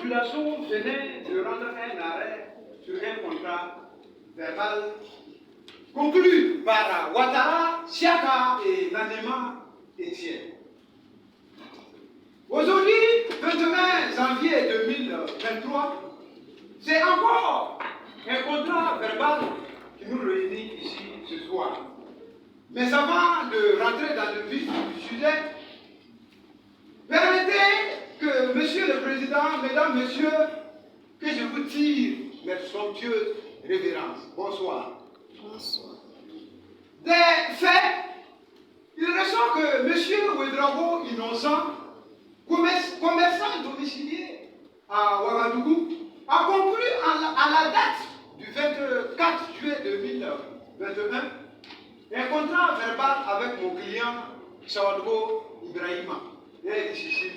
population venait de rendre un arrêt sur un contrat verbal conclu par Ouattara, Siaka et Nanema Etienne. Aujourd'hui, 21 janvier 2023, c'est encore un contrat verbal qui nous réunit ici ce soir. Mais avant de rentrer dans le vif du sujet, permettez que, Monsieur le Président, Mesdames, Messieurs, que je vous tire mes somptueuses révérences. Bonsoir. Bonsoir. Des faits, il ressort que M. Ouedraogo Innocent, commerçant domicilié à Ouagadougou, a conclu à la date du 24 juillet 2021 un contrat verbal avec mon client Sawadgo Ibrahima, un difficile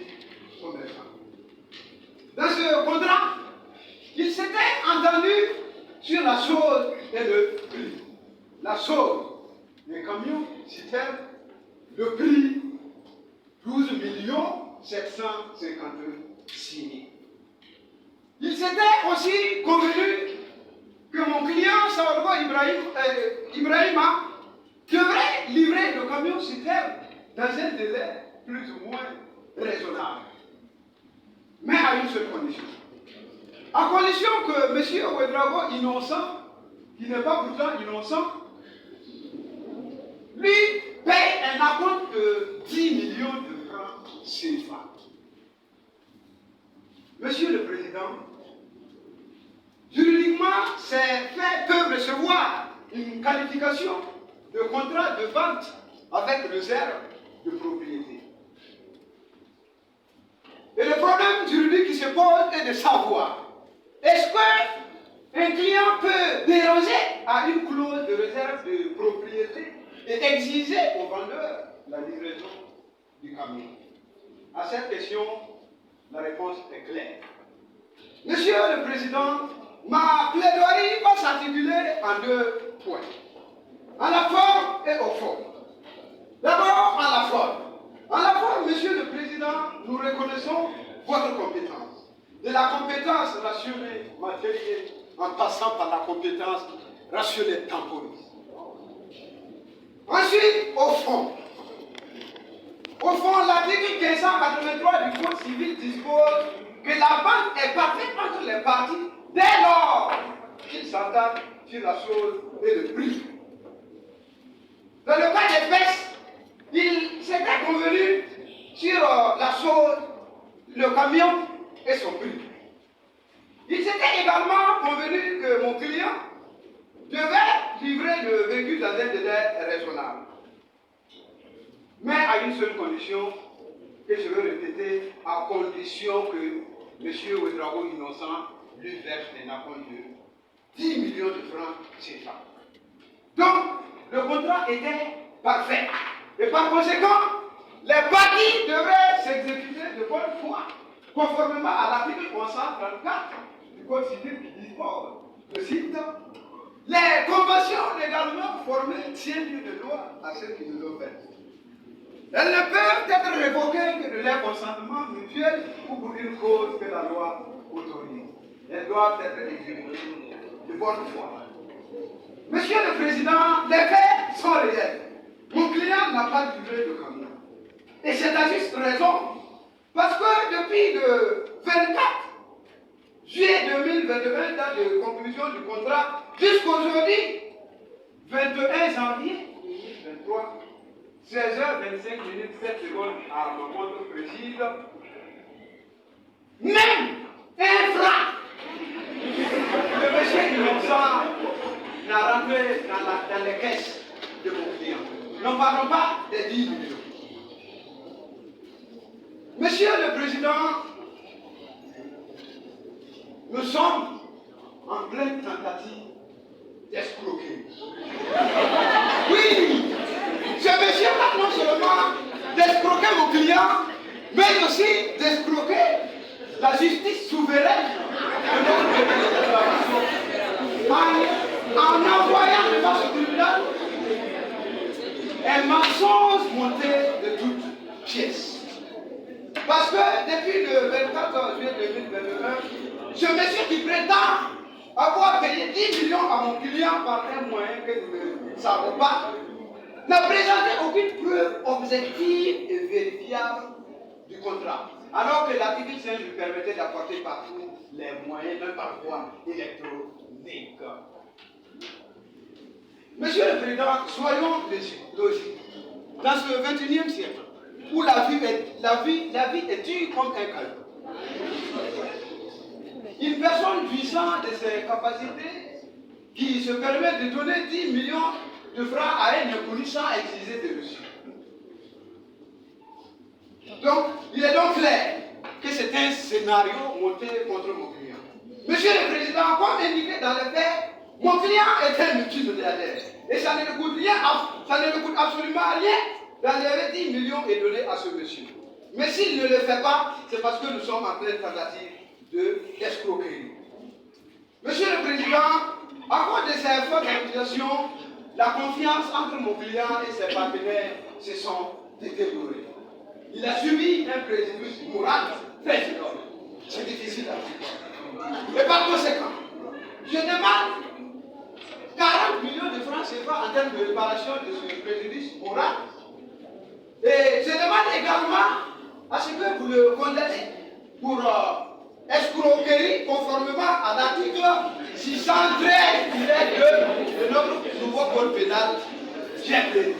commerçant. Dans ce contrat, il s'était entendu sur la chose et le prix. La chose, les camions citèrent le prix 12 756 000. Il s'était aussi convenu que mon client Sawadgo Ibrahima devrait livrer le camion citerne dans un délai plus ou moins raisonnable. Mais à une seule condition. À condition que M. Ouedraogo Innocent, qui n'est pas pourtant innocent, lui paye un acompte de 10 millions de francs CFA. Monsieur le Président, juridiquement, ces faits peuvent recevoir une qualification de contrat de vente avec réserve de propriété. Et le problème juridique qui se pose est de savoir, est-ce qu'un client peut déroger à une clause de réserve de propriété et exiger au vendeur la livraison du camion? À cette question, la réponse est claire. Monsieur le Président, ma plaidoirie va s'articuler en deux points. À la forme et au fond. D'abord, à la forme. À la forme, Monsieur le Président, nous reconnaissons votre compétence. De la compétence rationnelle matérielle en passant par la compétence rationnelle temporelle. Ensuite, au fond. Au fond, l'article 1583 du Code civil dispose que la vente est parfaite entre les parties dès lors qu'ils s'entendent sur la chose et le prix. Dans le cas des pêches, il s'était convenu sur la chose, le camion et son prix. Il s'était également convenu que mon client devait livrer le véhicule dans un délai raisonnable. Mais à une seule condition, que je veux répéter, à condition que M. Ouedraogo Innocent lui verse un acompte de 10 millions de francs CFA. Donc, le contrat était parfait. Et par conséquent, les parties devraient s'exécuter de bonne foi, conformément à l'article 134 du Code civil qui dispose, je cite, les conventions légalement formées tiennent lieu de loi à ceux qui nous ont fait. Elles ne peuvent être révoquées que de leur consentement mutuel ou pour une cause que la loi autorise. Elles doivent être exécutées de bonne foi. Monsieur le Président, les faits sont réels. Mon client n'a pas livré le camion. Et c'est à juste raison. Parce que depuis le 24 juillet 2021, date de conclusion du contrat, jusqu'aujourd'hui, 21 janvier 2023, 16h25 7 secondes à ma montre précise, même un franc le monsieur innocent n'a rentré dans les caisses de mon client. N'en parlons pas des 10 millions. Monsieur le Président, nous sommes en pleine tentative d'escroquer. Oui, ce monsieur-là, non seulement d'escroquer mon client, mais aussi d'escroquer la justice souveraine de notre pays. En envoyant devant ce tribunal un mensonge monté de toutes pièces. Parce que depuis le 24 juillet 2021, Ce monsieur qui prétend avoir payé 10 millions à mon client par un moyen que nous ne savons pas, n'a présenté aucune preuve objective et vérifiable du contrat. Alors que l'article 5 lui permettait d'apporter partout les moyens, même par voie électronique. Monsieur le Président, soyons logiques. Dans ce 21e siècle, où la vie est dure comme un caillou, une personne jouissant de ses capacités qui se permet de donner 10 millions de francs à un inconnu sans exiger de reçu. Donc, il est donc clair que c'est un scénario monté contre mon client. Monsieur le Président, comme indiqué dans le fait, mon client est un multimilliardaire. Et ça ne lui coûte rien, ça ne lui coûte absolument rien d'enlever 10 millions et donner à ce monsieur. Mais s'il ne le fait pas, c'est parce que nous sommes en pleine tentative d'escroquerie. Monsieur le Président, à cause de ces fortes accusations, la confiance entre mon client et ses partenaires se sont détériorées. Il a subi un préjudice moral très énorme. C'est difficile à dire. Et par conséquent, je demande 40 millions de francs CFA en termes de réparation de ce préjudice moral. Et je demande également à ce que vous le condamnez pour escroquerie conformément à l'article 613 de notre nouveau code pénal. J'ai plaidé.